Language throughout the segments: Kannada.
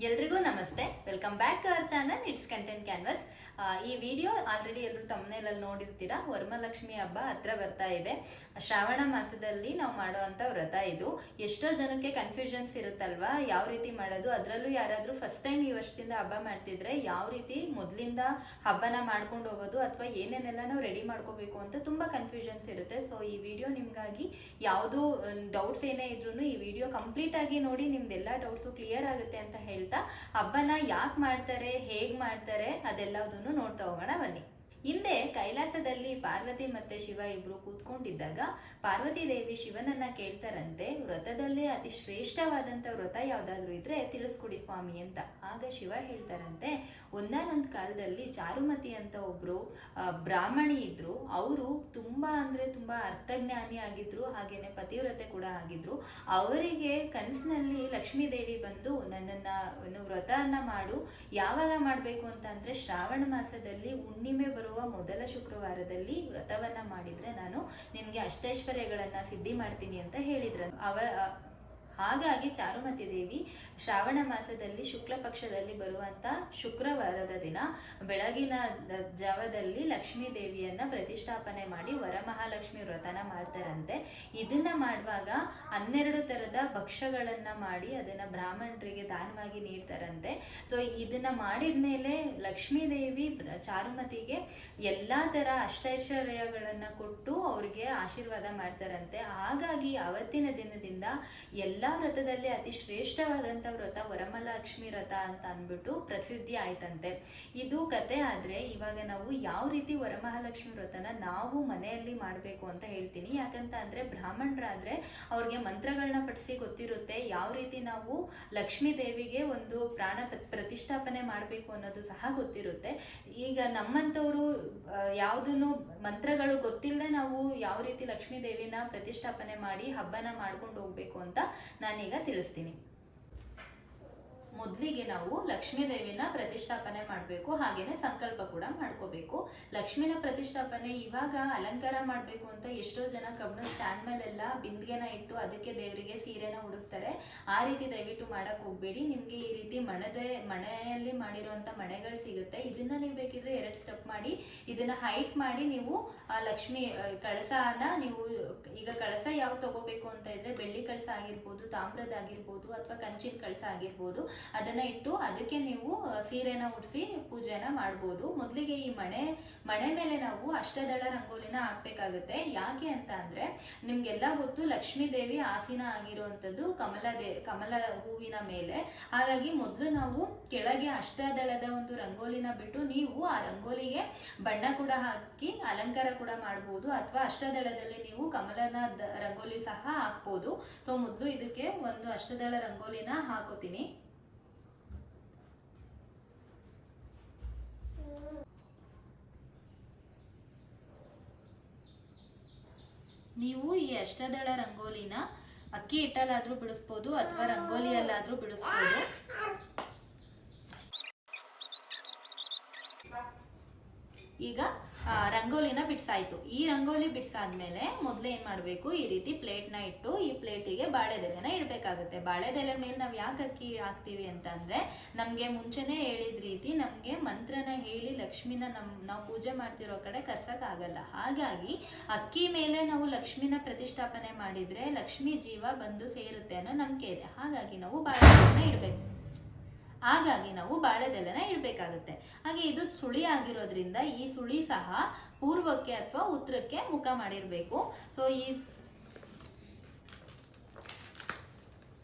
ಎಲ್ರಿಗೂ ನಮಸ್ತೆ. Welcome back to our channel it's content canvas. ಈ ವಿಡಿಯೋ ಆಲ್ರೆಡಿ ಎಲ್ಲರೂ ತಮ್ಮನೇಲಲ್ಲಿ ನೋಡಿರ್ತೀರಾ. ವರಮಹಾಲಕ್ಷ್ಮಿ ಹಬ್ಬ ಹತ್ರ ಬರ್ತಾ ಇದೆ. ಶ್ರಾವಣ ಮಾಸದಲ್ಲಿ ನಾವು ಮಾಡುವಂಥ ವ್ರತ ಇದು. ಎಷ್ಟೋ ಜನಕ್ಕೆ ಕನ್ಫ್ಯೂಷನ್ಸ್ ಇರುತ್ತಲ್ವಾ, ಯಾವ ರೀತಿ ಮಾಡೋದು. ಅದರಲ್ಲೂ ಯಾರಾದರೂ ಫಸ್ಟ್ ಟೈಮ್ ಈ ವರ್ಷದಿಂದ ಹಬ್ಬ ಮಾಡ್ತಿದ್ರೆ ಯಾವ ರೀತಿ ಮೊದಲಿಂದ ಹಬ್ಬನ ಮಾಡ್ಕೊಂಡು ಹೋಗೋದು ಅಥವಾ ಏನೇನೆಲ್ಲ ನಾವು ರೆಡಿ ಮಾಡ್ಕೋಬೇಕು ಅಂತ ತುಂಬ ಕನ್ಫ್ಯೂಷನ್ಸ್ ಇರುತ್ತೆ. ಸೊ ಈ ವಿಡಿಯೋ ನಿಮಗಾಗಿ ಯಾವುದು ಡೌಟ್ಸ್ ಏನೇ ಇದ್ರೂ ಈ ವಿಡಿಯೋ ಕಂಪ್ಲೀಟ್ ಆಗಿ ನೋಡಿ, ನಿಮ್ದೆಲ್ಲ ಡೌಟ್ಸು ಕ್ಲಿಯರ್ ಆಗುತ್ತೆ ಅಂತ ಹೇಳ್ತಾ ಹಬ್ಬನ ಯಾಕೆ ಮಾಡ್ತಾರೆ, ಹೇಗೆ ಮಾಡ್ತಾರೆ ಅದೆಲ್ಲದನ್ನು ನೋಡ್ತಾ ಹೋಗೋಣ ಬನ್ನಿ. ಹಿಂದೆ ಕೈಲಾಸದಲ್ಲಿ ಪಾರ್ವತಿ ಮತ್ತೆ ಶಿವ ಇಬ್ರು ಕೂತ್ಕೊಂಡಿದ್ದಾಗ ಪಾರ್ವತಿ ದೇವಿ ಶಿವನನ್ನ ಕೇಳ್ತಾರಂತೆ, ವ್ರತದಲ್ಲೇ ಅತಿ ಶ್ರೇಷ್ಠವಾದಂಥ ವ್ರತ ಯಾವ್ದಾದ್ರು ಇದ್ರೆ ತಿಳಿಸ್ಕೊಡಿ ಸ್ವಾಮಿ ಅಂತ. ಆಗ ಶಿವ ಹೇಳ್ತಾರಂತೆ, ಒಂದಾನೊಂದು ಕಾಲದಲ್ಲಿ ಚಾರುಮತಿ ಅಂತ ಒಬ್ರು ಬ್ರಾಹ್ಮಣಿ ಇದ್ರು. ಅವರು ತುಂಬಾ ಅಂದ್ರೆ ತುಂಬಾ ಅರ್ಥಜ್ಞಾನಿ ಆಗಿದ್ರು, ಹಾಗೇನೆ ಪತಿವ್ರತೆ ಕೂಡ ಆಗಿದ್ರು. ಅವರಿಗೆ ಕನಸಿನಲ್ಲಿ ಲಕ್ಷ್ಮೀ ದೇವಿ ಬಂದು ನನ್ನನ್ನ ವ್ರತವನ್ನ ಮಾಡು, ಯಾವಾಗ ಮಾಡಬೇಕು ಅಂತ ಅಂದ್ರೆ ಶ್ರಾವಣ ಮಾಸದಲ್ಲಿ ಹುಣ್ಣಿಮೆ ಬರುವ ಮೊದಲ ಶುಕ್ರವಾರದಲ್ಲಿ ವ್ರತವನ್ನ ಮಾಡಿದ್ರೆ ನಾನು ನಿನ್ಗೆ ಅಷ್ಟೈಶ್ವರ್ಯಗಳನ್ನ ಸಿದ್ಧಿ ಮಾಡ್ತೀನಿ ಅಂತ ಹೇಳಿದ್ರು. ಹಾಗಾಗಿ ಚಾರುಮತಿ ದೇವಿ ಶ್ರಾವಣ ಮಾಸದಲ್ಲಿ ಶುಕ್ಲ ಪಕ್ಷದಲ್ಲಿ ಬರುವಂತ ಶುಕ್ರವಾರದ ದಿನ ಬೆಳಗಿನ ಜಾವದಲ್ಲಿ ಲಕ್ಷ್ಮೀ ದೇವಿಯನ್ನ ಪ್ರತಿಷ್ಠಾಪನೆ ಮಾಡಿ ವರಮಹಾಲಕ್ಷ್ಮಿ ವ್ರತನ ಮಾಡ್ತಾರಂತೆ. ಇದನ್ನ ಮಾಡುವಾಗ 12 ತರದ ಭಕ್ಷ್ಯಗಳನ್ನ ಮಾಡಿ ಅದನ್ನ ಬ್ರಾಹ್ಮಣರಿಗೆ ದಾನವಾಗಿ ನೀಡ್ತಾರಂತೆ. ಸೊ ಇದನ್ನ ಮಾಡಿದ್ಮೇಲೆ ಲಕ್ಷ್ಮೀ ದೇವಿ ಚಾರುಮತಿಗೆ ಎಲ್ಲಾ ತರ ಅಷ್ಟೈಶ್ವರ್ಯಗಳನ್ನ ಕೊಟ್ಟು ಅವ್ರಿಗೆ ಆಶೀರ್ವಾದ ಮಾಡ್ತಾರಂತೆ. ಹಾಗಾಗಿ ಅವತ್ತಿನ ದಿನದಿಂದ ಎಲ್ಲ ವ್ರತದಲ್ಲಿ ಅತಿ ಶ್ರೇಷ್ಠವಾದಂಥ ವ್ರತ ವರಮಹಾಲಕ್ಷ್ಮಿ ವ್ರತ ಅಂತ ಅಂದ್ಬಿಟ್ಟು ಪ್ರಸಿದ್ಧಿ ಆಯ್ತಂತೆ. ಇದು ಕತೆ. ಆದ್ರೆ ಇವಾಗ ನಾವು ಯಾವ ರೀತಿ ವರಮಹಾಲಕ್ಷ್ಮಿ ವ್ರತನ ನಾವು ಮನೆಯಲ್ಲಿ ಮಾಡಬೇಕು ಅಂತ ಹೇಳ್ತೀನಿ. ಯಾಕಂತ ಅಂದ್ರೆ ಬ್ರಾಹ್ಮಣರಾದ್ರೆ ಅವ್ರಿಗೆ ಮಂತ್ರಗಳನ್ನ ಪಠಿಸಿ ಗೊತ್ತಿರುತ್ತೆ, ಯಾವ ರೀತಿ ನಾವು ಲಕ್ಷ್ಮೀ ದೇವಿಗೆ ಒಂದು ಪ್ರಾಣ ಪ್ರತಿಷ್ಠಾಪನೆ ಮಾಡಬೇಕು ಅನ್ನೋದು ಸಹ ಗೊತ್ತಿರುತ್ತೆ. ಈಗ ನಮ್ಮಂಥವ್ರು ಯಾವುದನ್ನು ಮಂತ್ರಗಳು ಗೊತ್ತಿಲ್ಲದೆ ನಾವು ಯಾವ ರೀತಿ ಲಕ್ಷ್ಮೀ ದೇವಿನ ಪ್ರತಿಷ್ಠಾಪನೆ ಮಾಡಿ ಹಬ್ಬನ ಮಾಡ್ಕೊಂಡು ಹೋಗ್ಬೇಕು ಅಂತ ನಾನೀಗ ತಿಳಿಸ್ತೀನಿ. ಮೊದಲಿಗೆ ನಾವು ಲಕ್ಷ್ಮೀ ದೇವಿನ ಪ್ರತಿಷ್ಠಾಪನೆ ಮಾಡಬೇಕು, ಹಾಗೇನೆ ಸಂಕಲ್ಪ ಕೂಡ ಮಾಡ್ಕೋಬೇಕು. ಲಕ್ಷ್ಮಿನ ಪ್ರತಿಷ್ಠಾಪನೆ ಇವಾಗ ಅಲಂಕಾರ ಮಾಡಬೇಕು ಅಂತ ಎಷ್ಟೋ ಜನ ಕಬ್ಬಣ ಸ್ಟ್ಯಾಂಡ್ ಮೇಲೆಲ್ಲ ಬಿಂದಿಗೆನ ಇಟ್ಟು ಅದಕ್ಕೆ ದೇವರಿಗೆ ಸೀರೆನ ಉಡಿಸ್ತಾರೆ. ಆ ರೀತಿ ದಯವಿಟ್ಟು ಮಾಡಕ್ ಹೋಗ್ಬೇಡಿ. ನಿಮ್ಗೆ ಈ ರೀತಿ ಮಣೆಯಲ್ಲಿ ಮಾಡಿರುವಂತ ಮಣೆಗಳು ಸಿಗುತ್ತೆ. ಇದನ್ನ ನೀವು ಬೇಕಿದ್ರೆ 2 ಸ್ಟೆಪ್ ಮಾಡಿ ಇದನ್ನ ಹೈಟ್ ಮಾಡಿ ನೀವು ಆ ಲಕ್ಷ್ಮಿ ಕಳಸನ ನೀವು ಈಗ ಕಳಸ ಯಾವ ತಗೋಬೇಕು ಅಂತ ಇದ್ರೆ ಬೆಳ್ಳಿ ಕಳಸ ಆಗಿರ್ಬೋದು, ತಾಮ್ರದ ಆಗಿರ್ಬೋದು ಅಥವಾ ಕಂಚಿನ ಕಳಸ ಆಗಿರ್ಬೋದು, ಅದನ್ನ ಇಟ್ಟು ಅದಕ್ಕೆ ನೀವು ಸೀರೆನ ಉಡಿಸಿ ಪೂಜೆನ ಮಾಡ್ಬೋದು. ಮೊದಲಿಗೆ ಈ ಮಣೆ ಮೇಲೆ ನಾವು ಅಷ್ಟದಳ ರಂಗೋಲಿನ ಹಾಕ್ಬೇಕಾಗುತ್ತೆ. ಯಾಕೆ ಅಂತ ಅಂದ್ರೆ ನಿಮ್ಗೆಲ್ಲ ಗೊತ್ತು, ಲಕ್ಷ್ಮೀ ದೇವಿ ಆಸೀನ ಆಗಿರುವಂಥದ್ದು ಕಮಲ ಹೂವಿನ ಮೇಲೆ. ಹಾಗಾಗಿ ಮೊದಲು ನಾವು ಕೆಳಗೆ ಅಷ್ಟದಳದ ಒಂದು ರಂಗೋಲಿನ ಬಿಟ್ಟು ನೀವು ಆ ರಂಗೋಲಿಗೆ ಬಣ್ಣ ಕೂಡ ಹಾಕಿ ಅಲಂಕಾರ ಕೂಡ ಮಾಡ್ಬೋದು, ಅಥವಾ ಅಷ್ಟದಳದಲ್ಲಿ ನೀವು ಕಮಲನ ರಂಗೋಲಿ ಸಹ ಹಾಕ್ಬೋದು. ಸೊ ಮೊದಲು ಇದಕ್ಕೆ ಒಂದು ಅಷ್ಟದಳ ರಂಗೋಲಿನ ಹಾಕೋತೀನಿ. ನೀವು ಈ ಅಷ್ಟದಳ ರಂಗೋಲಿನ ಅಕ್ಕಿ ಹಿಟ್ಟಲ್ಲಾದ್ರೂ ಬಿಡಿಸ್ಬೋದು ಅಥವಾ ರಂಗೋಲಿಯಲ್ಲಾದ್ರೂ ಬಿಡಿಸ್ಬೋದು. ಈಗ ರಂಗೋಲಿನ ಬಿಡ್ಸಾಯ್ತು. ಈ ರಂಗೋಲಿ ಬಿಡ್ಸಾದ್ಮೇಲೆ ಮೊದಲು ಏನ್ ಮಾಡಬೇಕು, ಈ ರೀತಿ ಪ್ಲೇಟ್ನ ಇಟ್ಟು ಈ ಪ್ಲೇಟಿಗೆ ಬಾಳೆದೆಲೆನ ಇಡಬೇಕಾಗುತ್ತೆ. ಬಾಳೆದೆಲೆ ಮೇಲೆ ನಾವು ಯಾಕೆ ಅಕ್ಕಿ ಹಾಕ್ತೀವಿ ಅಂತಂದ್ರೆ ನಮ್ಗೆ ಮುಂಚೆನೆ ಹೇಳಿದ ರೀತಿ ನಮ್ಗೆ ಮಂತ್ರನ ಹೇಳಿ ಲಕ್ಷ್ಮಿನ ನಾವು ಪೂಜೆ ಮಾಡ್ತಿರೋ ಕಡೆ ಕರ್ಸಕ್ ಆಗಲ್ಲ. ಹಾಗಾಗಿ ಅಕ್ಕಿ ಮೇಲೆ ನಾವು ಲಕ್ಷ್ಮಿನ ಪ್ರತಿಷ್ಠಾಪನೆ ಮಾಡಿದ್ರೆ ಲಕ್ಷ್ಮಿ ಜೀವ ಬಂದು ಸೇರುತ್ತೆ ಅನ್ನೋ ನಂಬಿಕೆ ಇದೆ. ಹಾಗಾಗಿ ನಾವು ಬಾಳೆದೆಲೆನ ಇಡಬೇಕಾಗುತ್ತೆ. ಹಾಗೆ ಇದು ಸುಳಿ ಆಗಿರೋದ್ರಿಂದ ಈ ಸುಳಿ ಸಹ ಪೂರ್ವಕ್ಕೆ ಅಥವಾ ಉತ್ತರಕ್ಕೆ ಮುಖ ಮಾಡಿರ್ಬೇಕು. ಸೊ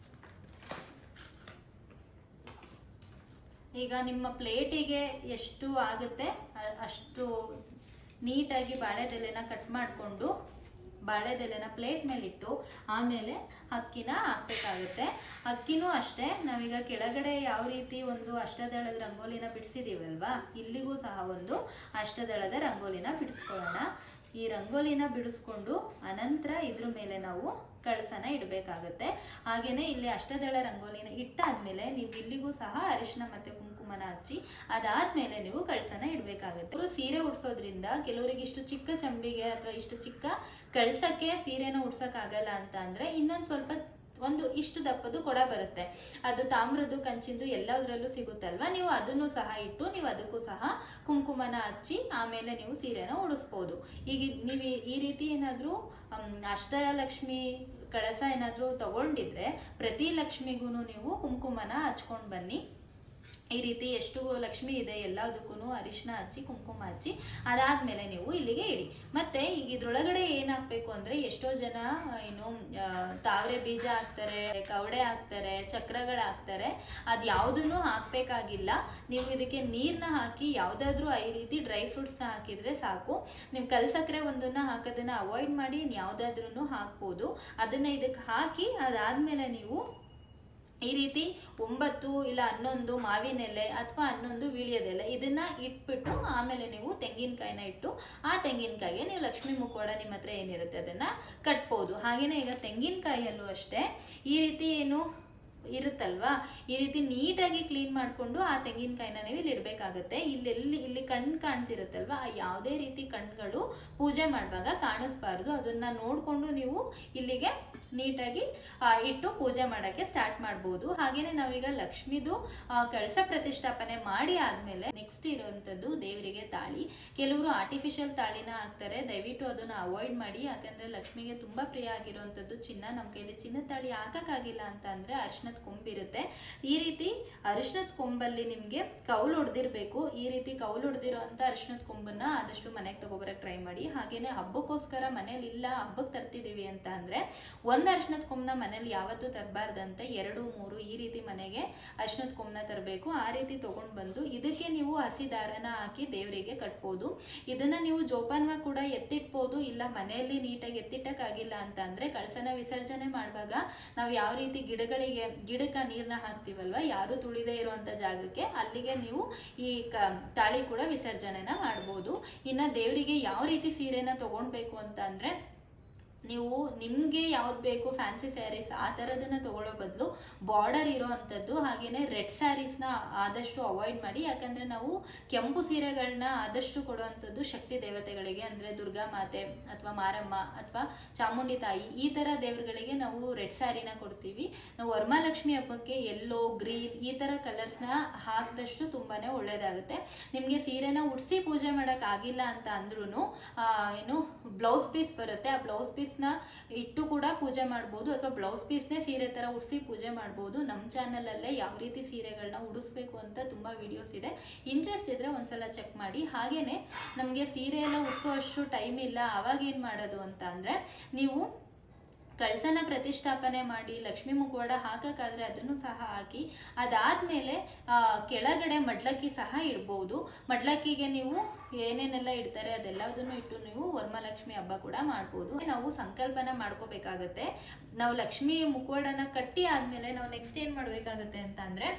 ಈಗ ನಿಮ್ಮ ಪ್ಲೇಟಿಗೆ ಎಷ್ಟು ಆಗುತ್ತೆ ಅಷ್ಟು ನೀಟಾಗಿ ಬಾಳೆದೆಲೆನ ಕಟ್ ಮಾಡಿಕೊಂಡು ಬಾಳೆದೆಲೆನ ಪ್ಲೇಟ್ ಮೇಲೆ ಇಟ್ಟು ಆಮೇಲೆ ಅಕ್ಕಿನ ಹಾಕ್ಬೇಕಾಗುತ್ತೆ. ಅಕ್ಕಿನೂ ಅಷ್ಟೇ, ನಾವೀಗ ಕೆಳಗಡೆ ಯಾವ ರೀತಿ ಒಂದು ಅಷ್ಟದಳದ ರಂಗೋಲಿನ ಬಿಡಿಸಿದೀವಲ್ವಾ, ಇಲ್ಲಿಗೂ ಸಹ ಒಂದು ಅಷ್ಟದಳದ ರಂಗೋಲಿನ ಬಿಡಿಸ್ಕೊಳ್ಳೋಣ. ಈ ರಂಗೋಲಿನ ಬಿಡಿಸ್ಕೊಂಡು ಅನಂತರ ಇದ್ರ ಮೇಲೆ ನಾವು ಕಳಸನ ಇಡಬೇಕಾಗುತ್ತೆ. ಹಾಗೇನೆ ಇಲ್ಲಿ ಅಷ್ಟದಳ ರಂಗೋಲಿನ ಇಟ್ಟಾದ್ಮೇಲೆ ನೀವು ಇಲ್ಲಿಗೂ ಸಹ ಅರಿಶಿನ ಮತ್ತೆ ಕುಂಕುಮನ ಹಚ್ಚಿ ಅದಾದ್ಮೇಲೆ ನೀವು ಕಳಸನ ಇಡಬೇಕಾಗುತ್ತೆ. ಸೀರೆ ಉಡ್ಸೋದ್ರಿಂದ ಕೆಲವರಿಗೆ ಇಷ್ಟು ಚಿಕ್ಕ ಚಂಬಿಗೆ ಅಥವಾ ಇಷ್ಟು ಚಿಕ್ಕ ಕಳಸಕ್ಕೆ ಸೀರೆನ ಉಡ್ಸಕ್ ಆಗಲ್ಲ ಅಂತ ಅಂದ್ರೆ ಇನ್ನೊಂದು ಸ್ವಲ್ಪ ಒಂದು ಇಷ್ಟು ದಪ್ಪದು ಕೊಡ ಬರುತ್ತೆ, ಅದು ತಾಮ್ರದ್ದು ಕಂಚಿಂದು ಎಲ್ಲದರಲ್ಲೂ ಸಿಗುತ್ತಲ್ವ, ನೀವು ಅದನ್ನು ಸಹ ಇಟ್ಟು ನೀವು ಅದಕ್ಕೂ ಸಹ ಕುಂಕುಮನ ಹಚ್ಚಿ ಆಮೇಲೆ ನೀವು ಸೀರೆನ ಉಡಿಸ್ಬೋದು. ಈಗ ನೀವು ಈ ರೀತಿ ಏನಾದರೂ ಅಷ್ಟಲಕ್ಷ್ಮಿ ಕಳಸ ಏನಾದರೂ ತಗೊಂಡಿದ್ರೆ ಪ್ರತಿ ಲಕ್ಷ್ಮಿಗೂ ನೀವು ಕುಂಕುಮನ ಹಚ್ಕೊಂಡು ಬನ್ನಿ. ಈ ರೀತಿ ಎಷ್ಟು ಲಕ್ಷ್ಮಿ ಇದೆ ಎಲ್ಲದಕ್ಕೂ ಅರಿಶಿನ ಹಚ್ಚಿ ಕುಂಕುಮ ಹಚ್ಚಿ ಅದಾದ್ಮೇಲೆ ನೀವು ಇಲ್ಲಿಗೆ ಇಡಿ. ಮತ್ತೆ ಈಗ ಇದ್ರೊಳಗಡೆ ಏನಾಗಬೇಕು ಅಂದ್ರೆ ಎಷ್ಟೋ ಜನ ಏನು ತಾವರೆ ಬೀಜ ಹಾಕ್ತಾರೆ, ಕವಡೆ ಹಾಕ್ತಾರೆ, ಚಕ್ರಗಳು ಹಾಕ್ತಾರೆ. ಅದು ಯಾವುದನ್ನು ಹಾಕ್ಬೇಕಾಗಿಲ್ಲ. ನೀವು ಇದಕ್ಕೆ ನೀರನ್ನ ಹಾಕಿ ಯಾವುದಾದ್ರೂ ಈ ರೀತಿ ಡ್ರೈ ಫ್ರೂಟ್ಸ್ನ ಹಾಕಿದ್ರೆ ಸಾಕು. ನೀವು ಕಲ್ಸಕ್ರೆ ಒಂದನ್ನ ಹಾಕೋದನ್ನ ಅವಾಯ್ಡ್ ಮಾಡಿ ಯಾವುದಾದ್ರೂ ಹಾಕ್ಬೋದು. ಅದನ್ನ ಇದಕ್ಕೆ ಹಾಕಿ ಅದಾದ್ಮೇಲೆ ನೀವು ಈ ರೀತಿ 9 ಇಲ್ಲ 11 ಮಾವಿನ ಎಲೆ ಅಥವಾ 11 ವೀಳ್ಯದೆಲೆ ಇದನ್ನ ಇಟ್ಬಿಟ್ಟು ಆಮೇಲೆ ನೀವು ತೆಂಗಿನಕಾಯಿನ ಇಟ್ಟು ಆ ತೆಂಗಿನಕಾಯಿಗೆ ನೀವು ಲಕ್ಷ್ಮೀ ಮುಖವಾಡ ನಿಮ್ಮ ಹತ್ರ ಏನಿರುತ್ತೆ ಅದನ್ನ ಕಟ್ಬೋದು. ಹಾಗೇನೆ ಈಗ ತೆಂಗಿನಕಾಯಿಯಲ್ಲೂ ಅಷ್ಟೇ ಈ ರೀತಿ ಏನು ಇರುತ್ತಲ್ವಾ, ಈ ರೀತಿ ನೀಟಾಗಿ ಕ್ಲೀನ್ ಮಾಡಿಕೊಂಡು ಆ ತೆಂಗಿನಕಾಯಿನ ನೀವು ಇಲ್ಲಿ ಇಡಬೇಕಾಗತ್ತೆ. ಇಲ್ಲಿ ಕಣ್ಣು ಕಾಣ್ತಿರುತ್ತಲ್ವಾ, ಆ ಯಾವುದೇ ರೀತಿ ಕಣ್ಗಳು ಪೂಜೆ ಮಾಡುವಾಗ ಕಾಣಿಸ್ಬಾರ್ದು. ಅದನ್ನ ನೋಡಿಕೊಂಡು ನೀವು ಇಲ್ಲಿಗೆ ನೀಟಾಗಿ ಇಟ್ಟು ಪೂಜೆ ಮಾಡೋಕ್ಕೆ ಸ್ಟಾರ್ಟ್ ಮಾಡ್ಬೋದು. ಹಾಗೇನೆ ನಾವೀಗ ಲಕ್ಷ್ಮಿದು ಕಳಸ ಪ್ರತಿಷ್ಠಾಪನೆ ಮಾಡಿ ಆದ್ಮೇಲೆ ನೆಕ್ಸ್ಟ್ ಇರುವಂಥದ್ದು ದೇವರಿಗೆ ತಾಳಿ. ಕೆಲವರು ಆರ್ಟಿಫಿಷಿಯಲ್ ತಾಳಿನ ಹಾಕ್ತಾರೆ, ದಯವಿಟ್ಟು ಅದನ್ನ ಅವಾಯ್ಡ್ ಮಾಡಿ. ಯಾಕಂದ್ರೆ ಲಕ್ಷ್ಮಿಗೆ ತುಂಬಾ ಪ್ರಿಯ ಆಗಿರುವಂಥದ್ದು ಚಿನ್ನ. ನಮ್ಮ ಕೈಲಿ ಚಿನ್ನದ ತಾಳಿ ಹಾಕಕ್ಕಾಗಿಲ್ಲ ಅಂತ ಅಂದ್ರೆ ಅರಿಶಿನದ ಕೊಂಬಿರುತ್ತೆ, ಈ ರೀತಿ ಅರಿಶಿನದ ಕೊಂಬಲ್ಲಿ ನಿಮ್ಗೆ ಕೌಲು ಹೊಡೆದಿರ್ಬೇಕು. ಈ ರೀತಿ ಕೌಲು ಹೊಡೆದಿರೋ ಅಂತ ಅರಿಶಿನದ ಕೊಂಬನ್ನ ಆದಷ್ಟು ಮನೆಗೆ ತಗೋಬರಕ್ ಟ್ರೈ ಮಾಡಿ. ಹಾಗೇನೆ ಹಬ್ಬಕ್ಕೋಸ್ಕರ ಮನೇಲಿ ಇಲ್ಲ ಹಬ್ಬಕ್ಕೆ ತರ್ತಿದೀವಿ ಅಂತ ಅಂದ್ರೆ ಒಂದು ಅರಿಶಿನದ ಕೊಂಬನ ಮನೇಲಿ ಯಾವತ್ತೂ ತರಬಾರ್ದಂತೆ, 2, 3 ಈ ರೀತಿ ಮನೆಗೆ ಅರಿಶಿನದ ಕೊಂಬನ ತರಬೇಕು. ಆ ರೀತಿ ತಗೊಂಡ್ ಬಂದು ಇದಕ್ಕೆ ನೀವು ಹಸಿ ದಾರನ ಹಾಕಿ ದೇವರಿಗೆ ಕಟ್ಬೋದು. ಇದನ್ನ ನೀವು ಜೋಪಾನವಾಗಿ ಕೂಡ ಎತ್ತಿಟ್ಬೋದು. ಇಲ್ಲ ಮನೆಯಲ್ಲಿ ನೀಟಾಗಿ ಎತ್ತಿಟ್ಟಕ್ಕಾಗಿಲ್ಲ ಅಂತ ಅಂದ್ರೆ ಕಳಸನ ವಿಸರ್ಜನೆ ಮಾಡುವಾಗ ನಾವು ಯಾವ ರೀತಿ ಗಿಡಕ್ಕೆ ನೀರ್ನ ಹಾಕ್ತಿವಲ್ವ, ಯಾರು ತುಳಿದೇ ಇರುವಂತ ಜಾಗಕ್ಕೆ ಅಲ್ಲಿಗೆ ನೀವು ಈ ತಾಳಿ ಕೂಡ ವಿಸರ್ಜನೆನ ಮಾಡ್ಬೋದು. ಇನ್ನ ದೇವರಿಗೆ ಯಾವ ರೀತಿ ಸೀರೆನ ತಗೊಳ್ಬೇಕು ಅಂತ ಅಂದ್ರೆ ನೀವು ನಿಮ್ಗೆ ಯಾವ್ದು ಬೇಕು ಫ್ಯಾನ್ಸಿ ಸ್ಯಾರೀಸ್ ಆ ಥರದನ್ನ ತಗೊಳ್ಳೋ ಬದಲು ಬಾರ್ಡರ್ ಇರೋ ಅಂಥದ್ದು ಹಾಗೇನೆ ರೆಡ್ ಸ್ಯಾರೀಸ್ನ ಆದಷ್ಟು ಅವಾಯ್ಡ್ ಮಾಡಿ. ಯಾಕಂದ್ರೆ ನಾವು ಕೆಂಪು ಸೀರೆಗಳನ್ನ ಆದಷ್ಟು ಕೊಡುವಂಥದ್ದು ಶಕ್ತಿ ದೇವತೆಗಳಿಗೆ, ಅಂದ್ರೆ ದುರ್ಗಾ ಮಾತೆ ಅಥವಾ ಮಾರಮ್ಮ ಅಥವಾ ಚಾಮುಂಡಿ ತಾಯಿ ಈ ಥರ ದೇವರುಗಳಿಗೆ ನಾವು ರೆಡ್ ಸ್ಯಾರಿನ ಕೊಡ್ತೀವಿ. ನಾವು ವರಮಹಾಲಕ್ಷ್ಮಿ ಹಬ್ಬಕ್ಕೆ ಯೆಲ್ಲೋ, ಗ್ರೀನ್ ಈ ಥರ ಕಲರ್ಸ್ನ ಹಾಕಿದಷ್ಟು ತುಂಬಾನೇ ಒಳ್ಳೇದಾಗುತ್ತೆ. ನಿಮಗೆ ಸೀರೆನ ಉಡಿಸಿ ಪೂಜೆ ಮಾಡೋಕೆ ಆಗಿಲ್ಲ ಅಂತ ಅಂದ್ರೂ ಏನು ಬ್ಲೌಸ್ ಪೀಸ್ ಬರುತ್ತೆ, ಆ ಬ್ಲೌಸ್ ಪೀಸ್ ಇಟ್ಟು ಕೂಡ ಪೂಜೆ ಮಾಡ್ಬೋದು, ಅಥವಾ ಬ್ಲೌಸ್ ಪೀಸ್ನೇ ಸೀರೆ ತರ ಉಡಿಸಿ ಪೂಜೆ ಮಾಡ್ಬೋದು. ನಮ್ಮ ಚಾನಲ್ ಅಲ್ಲೇ ಯಾವ ರೀತಿ ಸೀರೆಗಳನ್ನ ಉಡಿಸ್ಬೇಕು ಅಂತ ತುಂಬಾ ವಿಡಿಯೋಸ್ ಇದೆ, ಇಂಟ್ರೆಸ್ಟ್ ಇದ್ರೆ ಒಂದ್ಸಲ ಚೆಕ್ ಮಾಡಿ. ಹಾಗೇನೆ ನಮ್ಗೆ ಸೀರೆ ಎಲ್ಲ ಉಡಿಸೋ ಅಷ್ಟು ಟೈಮ್ ಇಲ್ಲ, ಅವಾಗ ಏನ್ ಮಾಡೋದು ಅಂತ ಅಂದ್ರೆ ನೀವು ಕಳಸನ ಪ್ರತಿಷ್ಠಾಪನೆ ಮಾಡಿ ಲಕ್ಷ್ಮೀ ಮುಖವಾಡ ಹಾಕಕ್ಕಾದ್ರೆ ಅದನ್ನು ಸಹ ಹಾಕಿ ಅದಾದ್ಮೇಲೆ ಕೆಳಗಡೆ ಮಡ್ಲಕ್ಕಿ ಸಹ ಇಡ್ಬೋದು. ಮಡ್ಲಕ್ಕಿಗೆ ನೀವು ಏನೇನೆಲ್ಲ ಇಡ್ತಾರೆ ಅದೆಲ್ಲದನ್ನು ಇಟ್ಟು ನೀವು ವರಮಹಾಲಕ್ಷ್ಮಿ ಹಬ್ಬ ಕೂಡ ಮಾಡ್ಬೋದು. ನಾವು ಸಂಕಲ್ಪನ ಮಾಡ್ಕೋಬೇಕಾಗತ್ತೆ. ನಾವು ಲಕ್ಷ್ಮೀ ಮುಖವಾಡನ ಕಟ್ಟಿ ಆದ್ಮೇಲೆ ನಾವು ನೆಕ್ಸ್ಟ್ ಏನ್ ಮಾಡ್ಬೇಕಾಗತ್ತೆ ಅಂತ ಅಂದ್ರೆ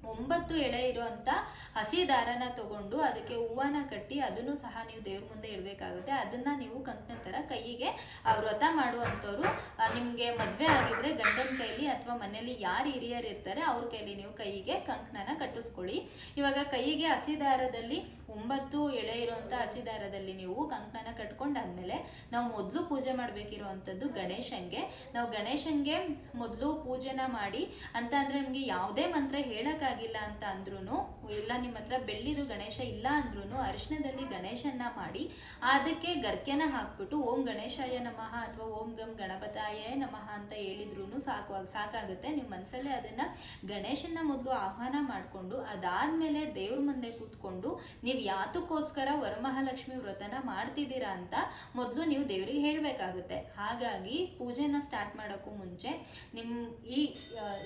9 ಎಳೆ ಇರುವಂತ ಹಸಿ ದಾರನ ತಗೊಂಡು ಅದಕ್ಕೆ ಹೂವನ ಕಟ್ಟಿ ಅದನ್ನು ಸಹ ನೀವು ದೇವ್ರ ಮುಂದೆ ಇಡಬೇಕಾಗುತ್ತೆ. ಅದನ್ನ ನೀವು ಕಂಕಣ ತರ ಕೈಗೆ ವ್ರತ ಮಾಡುವಂಥವ್ರು, ನಿಮ್ಗೆ ಮದ್ವೆ ಆಗಿದ್ರೆ ಗಂಡನ ಕೈಲಿ ಅಥವಾ ಮನೇಲಿ ಯಾರು ಹಿರಿಯರು ಇರ್ತಾರೆ ಅವ್ರ ಕೈಲಿ ನೀವು ಕೈಗೆ ಕಂಕಣನ ಕಟ್ಟಿಸ್ಕೊಳ್ಳಿ. ಇವಾಗ ಕೈಗೆ ಹಸಿ ದಾರದಲ್ಲಿ 9 ಎಳೆ ಇರುವಂತ ಹಸಿ ದಾರದಲ್ಲಿ ನೀವು ಕಂಕಣನ ಕಟ್ಕೊಂಡಾದ್ಮೇಲೆ ನಾವು ಮೊದಲು ಪೂಜೆ ಮಾಡ್ಬೇಕಿರುವಂಥದ್ದು ಗಣೇಶನ್ಗೆ. ನಾವು ಗಣೇಶನ್ಗೆ ಮೊದಲು ಪೂಜೆನ ಮಾಡಿ ಅಂತ ಅಂದ್ರೆ ನಿಮ್ಗೆ ಯಾವುದೇ ಮಂತ್ರ ಹೇಳಕ್ಕಾಗಿಲ್ಲ ಅಂತ ಅಂದ್ರೂ, ಇಲ್ಲ ನಿಮ್ಮ ಹತ್ರ ಬೆಳ್ಳಿದು ಗಣೇಶ ಇಲ್ಲ ಅಂದ್ರೂ ಅರಿಶಿನದಲ್ಲಿ ಗಣೇಶನ್ನ ಮಾಡಿ ಅದಕ್ಕೆ ಗರ್ಕೆನ ಹಾಕ್ಬಿಟ್ಟು ಓಂ ಗಣೇಶಾಯ ನಮಃ ಅಥವಾ ಓಂ ಗಂ ಗಣಪತಾಯ ನಮಃ ಅಂತ ಹೇಳಿದ್ರು ಸಾಕಾಗುತ್ತೆ. ನೀವು ಮನಸ್ಸಲ್ಲೇ ಅದನ್ನ ಗಣೇಶನ ಮೊದಲು ಆಹ್ವಾನ ಮಾಡ್ಕೊಂಡು ಅದಾದ್ಮೇಲೆ ದೇವ್ರ ಮುಂದೆ ಕೂತ್ಕೊಂಡು ನೀವು ಯಾತಕ್ಕೋಸ್ಕರ ವರಮಹಾಲಕ್ಷ್ಮಿ ವ್ರತನ ಮಾಡ್ತಿದ್ದೀರಾ ಅಂತ ಮೊದಲು ನೀವು ದೇವ್ರಿಗೆ ಹೇಳ್ಬೇಕಾಗುತ್ತೆ. ಹಾಗಾಗಿ ಪೂಜೆನ ಸ್ಟಾರ್ಟ್ ಮಾಡೋಕ್ಕೂ ಮುಂಚೆ ನಿಮ್ಮ ಈ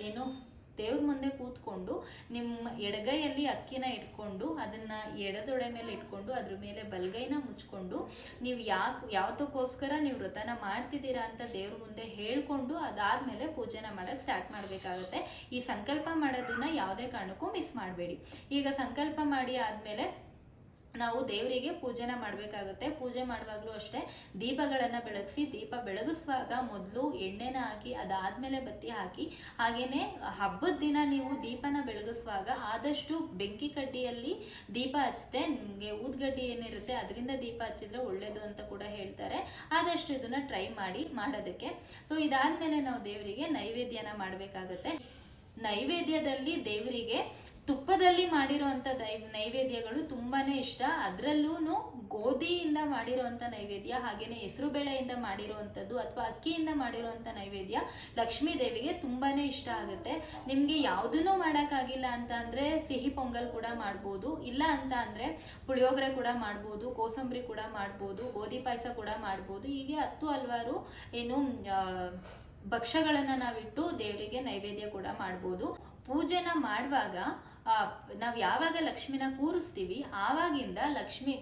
ಏನು ದೇವ್ರ ಮುಂದೆ ಕೂತ್ಕೊಂಡು ನಿಮ್ಮ ಎಡಗೈಯಲ್ಲಿ ಅಕ್ಕಿನ ಇಟ್ಕೊಂಡು ಅದನ್ನ ಎಡದೊಡೆ ಮೇಲೆ ಇಟ್ಕೊಂಡು ಅದ್ರ ಮೇಲೆ ಬಲಗೈನ ಮುಚ್ಕೊಂಡು ನೀವು ಯಾವತ್ತಕ್ಕೋಸ್ಕರ ನೀವು ವ್ರತನ ಮಾಡ್ತಿದ್ದೀರಾ ಅಂತ ದೇವ್ರ ಮುಂದೆ ಹೇಳ್ಕೊಂಡು ಅದಾದ್ಮೇಲೆ ಪೂಜೆನ ಮಾಡಕ್ ಸ್ಟಾರ್ಟ್ ಮಾಡ್ಬೇಕಾಗತ್ತೆ. ಈ ಸಂಕಲ್ಪ ಮಾಡೋದನ್ನ ಯಾವುದೇ ಕಾರಣಕ್ಕೂ ಮಿಸ್ ಮಾಡಬೇಡಿ. ಈಗ ಸಂಕಲ್ಪ ಮಾಡಿ ಆದ್ಮೇಲೆ ನಾವು ದೇವರಿಗೆ ಪೂಜೆನ ಮಾಡಬೇಕಾಗುತ್ತೆ. ಪೂಜೆ ಮಾಡುವಾಗಲೂ ಅಷ್ಟೇ ದೀಪಗಳನ್ನು ಬೆಳಗಿಸಿ, ದೀಪ ಬೆಳಗಿಸುವಾಗ ಮೊದಲು ಎಣ್ಣೆನ ಹಾಕಿ ಅದಾದಮೇಲೆ ಬತ್ತಿ ಹಾಕಿ, ಹಾಗೆಯೇ ಹಬ್ಬದ ದಿನ ನೀವು ದೀಪನ ಬೆಳಗಿಸುವಾಗ ಆದಷ್ಟು ಬೆಂಕಿ ಕಡ್ಡಿಯಲ್ಲಿ ದೀಪ ಹಚ್ಚದೆ, ನಿಮಗೆ ಊದ್ಗಡ್ಡಿ ಏನಿರುತ್ತೆ ಅದರಿಂದ ದೀಪ ಹಚ್ಚಿದ್ರೆ ಒಳ್ಳೇದು ಅಂತ ಕೂಡ ಹೇಳ್ತಾರೆ. ಆದಷ್ಟು ಇದನ್ನ ಟ್ರೈ ಮಾಡಿ ಮಾಡೋದಕ್ಕೆ. ಸೊ ಇದಾದ್ಮೇಲೆ ನಾವು ದೇವರಿಗೆ ನೈವೇದ್ಯನ ಮಾಡಬೇಕಾಗುತ್ತೆ. ನೈವೇದ್ಯದಲ್ಲಿ ದೇವರಿಗೆ ತುಪ್ಪದಲ್ಲಿ ಮಾಡಿರುವಂಥ ನೈವೇದ್ಯಗಳು ತುಂಬಾನೇ ಇಷ್ಟ. ಅದರಲ್ಲೂ ಗೋಧಿಯಿಂದ ಮಾಡಿರುವಂಥ ನೈವೇದ್ಯ, ಹಾಗೇನೆ ಹೆಸರು ಬೇಳೆಯಿಂದ ಮಾಡಿರುವಂಥದ್ದು ಅಥವಾ ಅಕ್ಕಿಯಿಂದ ಮಾಡಿರುವಂಥ ನೈವೇದ್ಯ ಲಕ್ಷ್ಮೀ ದೇವಿಗೆ ತುಂಬಾನೇ ಇಷ್ಟ ಆಗುತ್ತೆ. ನಿಮಗೆ ಯಾವುದನ್ನೂ ಮಾಡೋಕ್ಕಾಗಿಲ್ಲ ಅಂತ ಅಂದರೆ ಸಿಹಿ ಪೊಂಗಲ್ ಕೂಡ ಮಾಡ್ಬೋದು, ಇಲ್ಲ ಅಂತ ಅಂದರೆ ಪುಳಿಯೋಗರೆ ಕೂಡ ಮಾಡ್ಬೋದು, ಕೋಸಂಬರಿ ಕೂಡ ಮಾಡ್ಬೋದು, ಗೋಧಿ ಪಾಯಸ ಕೂಡ ಮಾಡ್ಬೋದು. ಹೀಗೆ 10 ಹಲವಾರು ಭಕ್ಷ್ಯಗಳನ್ನು ನಾವಿಟ್ಟು ದೇವರಿಗೆ ನೈವೇದ್ಯ ಕೂಡ ಮಾಡ್ಬೋದು. ಪೂಜೆನ ಮಾಡುವಾಗ ನಾವು ಯಾವಾಗ ಲಕ್ಷ್ಮಿನ ಕೂರಿಸ್ತೀವಿ ಆವಾಗಿಂದ ಲಕ್ಷ್ಮಿ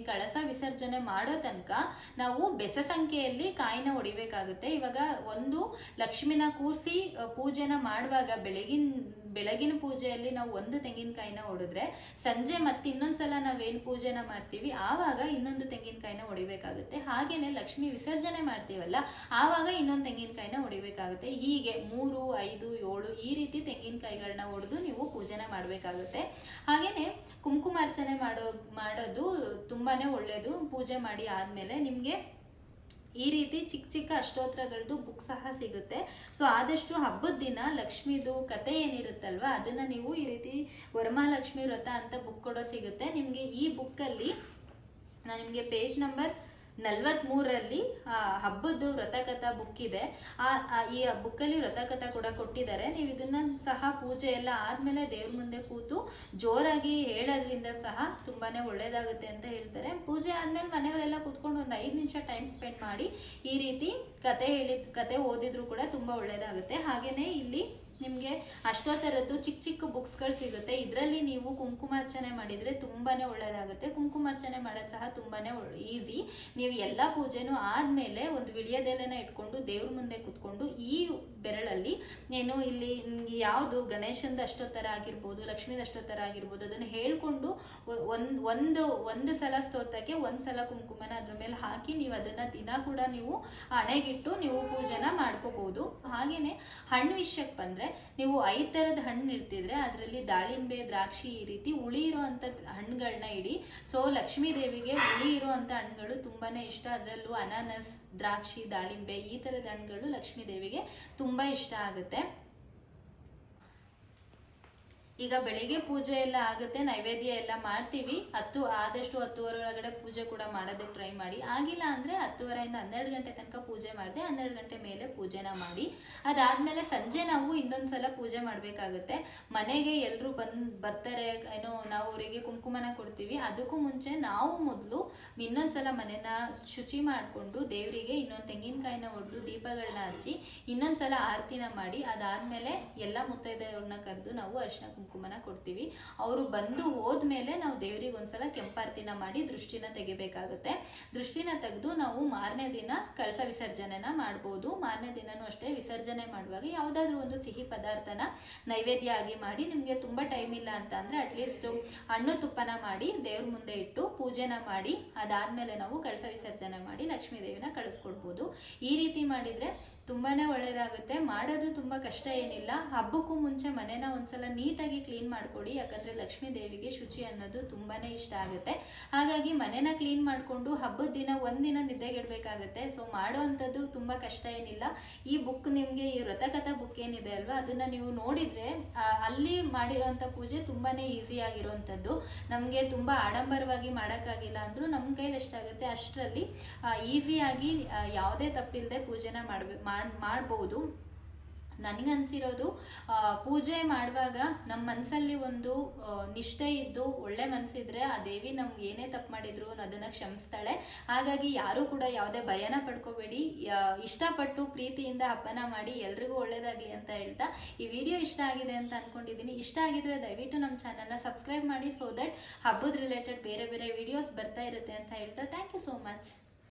ಕಳಸ ವಿಸರ್ಜನೆ ಮಾಡೋ ತನಕ ನಾವು ಬೆಸ ಸಂಖ್ಯೆಯಲ್ಲಿ ಕಾಯಿನ ಹೊಡಿಬೇಕಾಗುತ್ತೆ. ಇವಾಗ ಒಂದು ಲಕ್ಷ್ಮಿನ ಕೂರಿಸಿ ಪೂಜೆನ ಮಾಡುವಾಗ ಬೆಳಗಿನ ಪೂಜೆಯಲ್ಲಿ ನಾವು ಒಂದು ತೆಂಗಿನಕಾಯಿನ ಹೊಡೆದ್ರೆ, ಸಂಜೆ ಮತ್ತೆ ಇನ್ನೊಂದ್ಸಲ ನಾವೇನು ಪೂಜೆನ ಮಾಡ್ತೀವಿ ಆವಾಗ ಇನ್ನೊಂದು ತೆಂಗಿನಕಾಯಿನ ಹೊಡಿಬೇಕಾಗುತ್ತೆ. ಹಾಗೇನೆ ಲಕ್ಷ್ಮಿ ವಿಸರ್ಜನೆ ಮಾಡ್ತೀವಲ್ಲ ಆವಾಗ ಇನ್ನೊಂದು ತೆಂಗಿನಕಾಯಿನ ಹೊಡಿಬೇಕಾಗುತ್ತೆ. ಹೀಗೆ 3, 5, 7 ಈ ರೀತಿ ತೆಂಗಿನಕಾಯಿಗಳನ್ನ ಹೊಡೆದು ನೀವು ಪೂಜೆನ ಮಾಡಬೇಕಾಗುತ್ತೆ. ಹಾಗೇನೆ ಕುಂಕುಮಾರ್ಚನೆ ಮಾಡೋದು ತುಂಬಾನೇ ಒಳ್ಳೆಯದು. ಪೂಜೆ ಮಾಡಿ ಆದ್ಮೇಲೆ ನಿಮಗೆ ಈ ರೀತಿ ಚಿಕ್ಕ ಚಿಕ್ಕ ಅಷ್ಟೋತ್ರಗಳದ್ದು ಬುಕ್ ಸಹ ಸಿಗುತ್ತೆ. ಸೊ ಆದಷ್ಟು ಹಬ್ಬದ ದಿನ ಲಕ್ಷ್ಮಿದು ಕತೆ ಏನಿರುತ್ತಲ್ವ ಅದನ್ನ ನೀವು ಈ ರೀತಿ ವರಮಹಾಲಕ್ಷ್ಮಿ ವ್ರತ ಅಂತ ಬುಕ್ ಕೊಡೋ ಸಿಗುತ್ತೆ ನಿಮಗೆ. ಈ ಬುಕ್ಕಲ್ಲಿ ನಾನು ನಿಮಗೆ ಪೇಜ್ ನಂಬರ್ 43ರಲ್ಲಿ ಹಬ್ಬದ್ದು ವ್ರತಕಥಾ ಬುಕ್ ಇದೆ. ಈ ಬುಕ್ಕಲ್ಲಿ ವ್ರತಕಥಾ ಕೂಡ ಕೊಟ್ಟಿದ್ದಾರೆ. ನೀವು ಇದನ್ನ ಸಹ ಪೂಜೆ ಎಲ್ಲ ಆದ್ಮೇಲೆ ದೇವ್ರ ಮುಂದೆ ಕೂತು ಜೋರಾಗಿ ಹೇಳೋದ್ರಿಂದ ಸಹ ತುಂಬಾನೇ ಒಳ್ಳೇದಾಗುತ್ತೆ ಅಂತ ಹೇಳ್ತಾರೆ. ಪೂಜೆ ಆದ್ಮೇಲೆ ಮನೆಯವರೆಲ್ಲ ಕೂತ್ಕೊಂಡು ಒಂದು 5 ನಿಮಿಷ ಟೈಮ್ ಸ್ಪೆಂಡ್ ಮಾಡಿ ಈ ರೀತಿ ಕತೆ ಓದಿದ್ರು ಕೂಡ ತುಂಬಾ ಒಳ್ಳೇದಾಗುತ್ತೆ. ಹಾಗೇನೆ ಇಲ್ಲಿ ನಿಮಗೆ ಅಷ್ಟೊತ್ತರದ್ದು ಚಿಕ್ಕ ಚಿಕ್ಕ ಬುಕ್ಸ್ಗಳು ಸಿಗುತ್ತೆ. ಇದರಲ್ಲಿ ನೀವು ಕುಂಕುಮಾರ್ಚನೆ ಮಾಡಿದರೆ ತುಂಬಾನೇ ಒಳ್ಳೆಯದಾಗುತ್ತೆ. ಕುಂಕುಮಾರ್ಚನೆ ಮಾಡೋದು ಸಹ ತುಂಬಾನೇ ಈಸಿ. ನೀವು ಎಲ್ಲ ಪೂಜೆನೂ ಆದಮೇಲೆ ಒಂದು ವಿಳಿಯದೆಲೆನ ಇಟ್ಕೊಂಡು ದೇವ್ರ ಮುಂದೆ ಕೂತ್ಕೊಂಡು ಈ ಬೆರಳಲ್ಲಿ ನೀನು ಇಲ್ಲಿ ಯಾವುದು ಗಣೇಶಂದು ಅಷ್ಟೊತ್ತರ ಆಗಿರ್ಬೋದು, ಲಕ್ಷ್ಮೀದ ಅಷ್ಟೊತ್ತರ ಆಗಿರ್ಬೋದು ಅದನ್ನು ಹೇಳ್ಕೊಂಡು ಒಂದು ಸಲ ಸ್ತೋತ್ರಕ್ಕೆ 1 ಸಲ ಕುಂಕುಮನ ಅದ್ರ ಮೇಲೆ ಹಾಕಿ ನೀವು ಅದನ್ನು ದಿನ ಕೂಡ ನೀವು ಹಣೆಗಿಟ್ಟು ನೀವು ಪೂಜೆನ ಮಾಡ್ಕೋಬಹುದು. ಹಾಗೇನೆ ಹಣ್ಣು ವಿಷಯಕ್ಕೆ ಬಂದರೆ ನೀವು 5 ಥರದ ಹಣ್ಣು ಇರ್ತಿದ್ರೆ ಅದರಲ್ಲಿ ದಾಳಿಂಬೆ, ದ್ರಾಕ್ಷಿ ಈ ರೀತಿ ಹುಳಿ ಇರುವಂಥ ಹಣ್ಣುಗಳನ್ನ ಇಡಿ. ಸೊ ಲಕ್ಷ್ಮೀ ದೇವಿಗೆ ಹುಳಿ ಇರುವಂಥ ಹಣ್ಣುಗಳು ತುಂಬಾನೇ ಇಷ್ಟ. ಅದರಲ್ಲೂ ಅನಾನಸ್, ದ್ರಾಕ್ಷಿ, ದಾಳಿಂಬೆ ಈ ಥರದ ಹಣ್ಣುಗಳು ಲಕ್ಷ್ಮೀ ದೇವಿಗೆ ತುಂಬಾ ಇಷ್ಟ ಆಗುತ್ತೆ. ಈಗ ಬೆಳಿಗ್ಗೆ ಪೂಜೆ ಎಲ್ಲ ಆಗುತ್ತೆ, ನೈವೇದ್ಯ ಎಲ್ಲ ಮಾಡ್ತೀವಿ. ಆದಷ್ಟು 10:30 ಒಳಗಡೆ ಪೂಜೆ ಕೂಡ ಮಾಡೋದಕ್ಕೆ ಟ್ರೈ ಮಾಡಿ. ಆಗಿಲ್ಲ ಅಂದರೆ 10:30 ಇಂದ 12 ಗಂಟೆ ತನಕ ಪೂಜೆ ಮಾಡಿದೆ, 12 ಗಂಟೆ ಮೇಲೆ ಪೂಜೆನ ಮಾಡಿ. ಅದಾದಮೇಲೆ ಸಂಜೆ ನಾವು ಇನ್ನೊಂದ್ಸಲ ಪೂಜೆ ಮಾಡಬೇಕಾಗುತ್ತೆ. ಮನೆಗೆ ಎಲ್ಲರೂ ಬರ್ತಾರೆ, ನಾವು ಅವರಿಗೆ ಕುಂಕುಮನ ಕೊಡ್ತೀವಿ. ಅದಕ್ಕೂ ಮುಂಚೆ ನಾವು ಮೊದಲು ಇನ್ನೊಂದ್ಸಲ ಮನೆನ ಶುಚಿ ಮಾಡಿಕೊಂಡು ದೇವರಿಗೆ ಇನ್ನೊಂದು ತೆಂಗಿನಕಾಯಿನ ಹೊಡೆದು ದೀಪಗಳನ್ನ ಹಚ್ಚಿ ಇನ್ನೊಂದ್ಸಲ ಆರತಿನ ಮಾಡಿ ಅದಾದಮೇಲೆ ಎಲ್ಲ ಮುತ್ತೈದೆಯವ್ರನ್ನ ಕರೆದು ನಾವು ಅರಿಶಿನ ಕುಂಕುಮನ ಕೊಡ್ತೀವಿ. ಅವರು ಬಂದು ಹೋದ್ಮೇಲೆ ನಾವು ದೇವರಿಗೆ ಒಂದ್ಸಲ ಕೆಂಪಾರತಿನ ಮಾಡಿ ದೃಷ್ಟಿನ ತೆಗಿಬೇಕಾಗುತ್ತೆ. ದೃಷ್ಟಿನ ತೆಗೆದು ನಾವು ಮಾರನೇ ದಿನ ಕಳಸ ವಿಸರ್ಜನೆನ ಮಾಡ್ಬೋದು. ಮಾರನೇ ದಿನನೂ ಅಷ್ಟೇ ವಿಸರ್ಜನೆ ಮಾಡುವಾಗ ಯಾವುದಾದ್ರೂ ಒಂದು ಸಿಹಿ ಪದಾರ್ಥನ ನೈವೇದ್ಯ ಆಗಿ ಮಾಡಿ, ನಿಮಗೆ ತುಂಬಾ ಟೈಮ್ ಇಲ್ಲ ಅಂತ ಅಂದ್ರೆ ಅಟ್ಲೀಸ್ಟ್ ಹಣ್ಣು ತುಪ್ಪನ ಮಾಡಿ ದೇವ್ರ ಮುಂದೆ ಇಟ್ಟು ಪೂಜೆನ ಮಾಡಿ ಅದಾದ್ಮೇಲೆ ನಾವು ಕಳಸ ವಿಸರ್ಜನೆ ಮಾಡಿ ಲಕ್ಷ್ಮೀ ದೇವಿನ ಕಳಿಸ್ಕೊಡ್ಬೋದು. ಈ ರೀತಿ ಮಾಡಿದ್ರೆ ತುಂಬಾನೇ ಒಳ್ಳೇದಾಗುತ್ತೆ. ಮಾಡೋದು ತುಂಬಾ ಕಷ್ಟ ಏನಿಲ್ಲ. ಹಬ್ಬಕ್ಕೂ ಮುಂಚೆ ಮನೆನ ಒಂದ್ಸಲ ನೀಟಾಗಿ ಕ್ಲೀನ್ ಮಾಡ್ಕೊಡಿ, ಯಾಕಂದ್ರೆ ಲಕ್ಷ್ಮೀ ದೇವಿಗೆ ಶುಚಿ ಅನ್ನೋದು ತುಂಬಾನೇ ಇಷ್ಟ ಆಗುತ್ತೆ. ಹಾಗಾಗಿ ಮನೆನ ಕ್ಲೀನ್ ಮಾಡ್ಕೊಂಡು ಹಬ್ಬದ ದಿನ ಒಂದಿನ ನಿದ್ದೆಗೆಡ್ಬೇಕಾಗುತ್ತೆ. ಸೊ ಮಾಡೋ ಅಂಥದ್ದು ತುಂಬಾ ಕಷ್ಟ ಏನಿಲ್ಲ. ಈ ಬುಕ್ ನಿಮ್ಗೆ ಈ ವ್ರತಕಥಾ ಬುಕ್ ಏನಿದೆ ಅಲ್ವಾ ಅದನ್ನ ನೀವು ನೋಡಿದ್ರೆ ಅಲ್ಲಿ ಮಾಡಿರೋಂಥ ಪೂಜೆ ತುಂಬಾನೇ ಈಸಿ ಆಗಿರೋಂಥದ್ದು. ನಮ್ಗೆ ತುಂಬಾ ಆಡಂಬರವಾಗಿ ಮಾಡೋಕ್ಕಾಗಿಲ್ಲ ಅಂದ್ರೂ ನಮ್ಮ ಕೈಲಿ ಎಷ್ಟಾಗುತ್ತೆ ಅಷ್ಟರಲ್ಲಿ ಈಸಿಯಾಗಿ ಯಾವುದೇ ತಪ್ಪಿಲ್ಲದೆ ಪೂಜೆನ ಮಾಡ್ಬೋದು. ನನಗನ್ಸಿರೋದು ಪೂಜೆ ಮಾಡುವಾಗ ನಮ್ಮ ಮನಸ್ಸಲ್ಲಿ ಒಂದು ನಿಷ್ಠೆ ಇದ್ದು ಒಳ್ಳೆ ಮನಸ್ಸಿದ್ರೆ ಆ ದೇವಿ ನಮ್ಗೆ ಏನೇ ತಪ್ಪು ಮಾಡಿದ್ರು ಅದನ್ನು ಕ್ಷಮಿಸ್ತಾಳೆ. ಹಾಗಾಗಿ ಯಾರೂ ಕೂಡ ಯಾವುದೇ ಭಯನ ಪಡ್ಕೋಬೇಡಿ. ಇಷ್ಟಪಟ್ಟು ಪ್ರೀತಿಯಿಂದ ಹಬ್ಬನ ಮಾಡಿ ಎಲ್ರಿಗೂ ಒಳ್ಳೇದಾಗಲಿ ಅಂತ ಹೇಳ್ತಾ ಈ ವಿಡಿಯೋ ಇಷ್ಟ ಆಗಿದೆ ಅಂತ ಅನ್ಕೊಂಡಿದ್ದೀನಿ. ಇಷ್ಟ ಆಗಿದ್ರೆ ದಯವಿಟ್ಟು ನಮ್ಮ ಚಾನಲ್ನ ಸಬ್ಸ್ಕ್ರೈಬ್ ಮಾಡಿ, ಸೋ ದಟ್ ಹಬ್ಬದ ರಿಲೇಟೆಡ್ ಬೇರೆ ಬೇರೆ ವಿಡಿಯೋಸ್ ಬರ್ತಾ ಇರುತ್ತೆ ಅಂತ ಹೇಳ್ತಾ ಥ್ಯಾಂಕ್ ಯು ಸೋ ಮಚ್.